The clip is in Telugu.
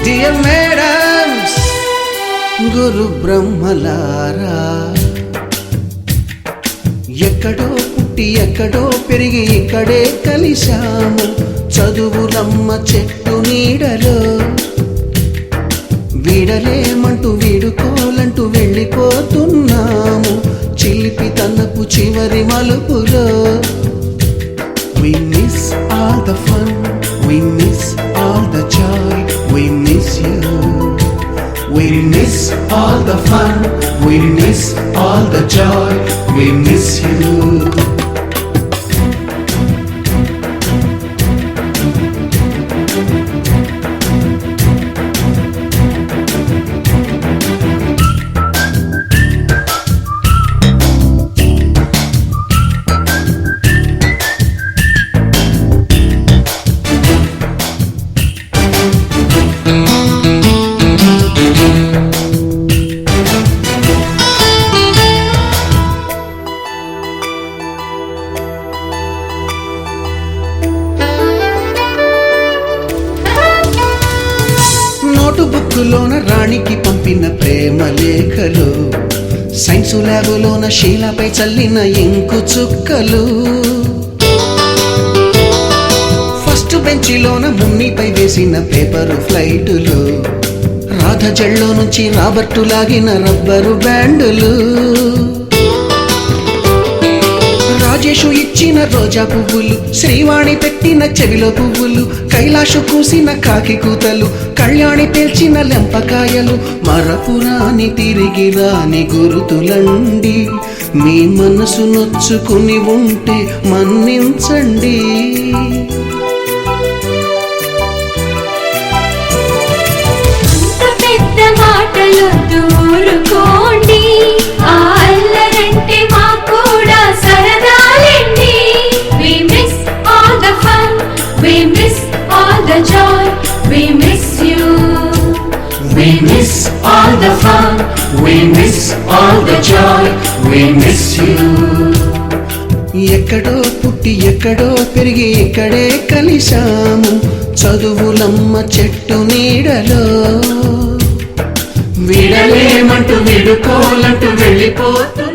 డియర్ మేడమ్స్, గురు బ్రహ్మలారా, ఎక్కడో పుట్టి ఎక్కడో పెరిగి ఇక్కడే కలిశాము చదువులమ్మ చెట్టు నీడలో. వీడలేమంటూ వీడుకోలంటూ వెళ్ళిపోతున్నాము చిలిపి తనపు చివరి మలుపులో. We miss all the fun, we miss all the joy, we miss you. We miss all the fun, we miss all the joy, we miss you. Note బుక్కులోన రాణికి పంపిన ప్రేమ లేఖలు, సైన్సు ల్యాబులోన శీలపై చల్లిన ఇంకు చుక్కలు, ఫస్ట్ బెంచిలోన మున్నిపై వేసిన పేపరు ఫ్లైటులు, రాధ జల్లో నుంచి రాబర్టు లాగిన రబ్బరు బ్యాండులు, రాజేషు ఇచ్చిన రోజా పువ్వులు, శ్రీవాణి పెట్టిన చెవిలో పువ్వులు, కైలాషు కూసిన కాకి కూతలు, కళ్యాణి పేల్చిన లెంపకాయలు, మరపురాని తిరిగి రాని గురుతులండి. మీ మనసు నొచ్చుకుని ఉంటే మన్నించండి. పెద్ద మాటలు దూరుకోండి, అల్లరంటే మాకు కూడా సరదాలండి. We miss all the fun, we miss all the joy, we miss you. We miss all the fun, we miss all the joy, we miss you. ఎక్కడో పుట్టి ఎక్కడో పెరిగి ఇక్కడే కలిశాము చదువులమ్మ చెట్టు నీడలో. వీడలేమంటూ వీడుకోలంటూ వెళ్ళిపోతూ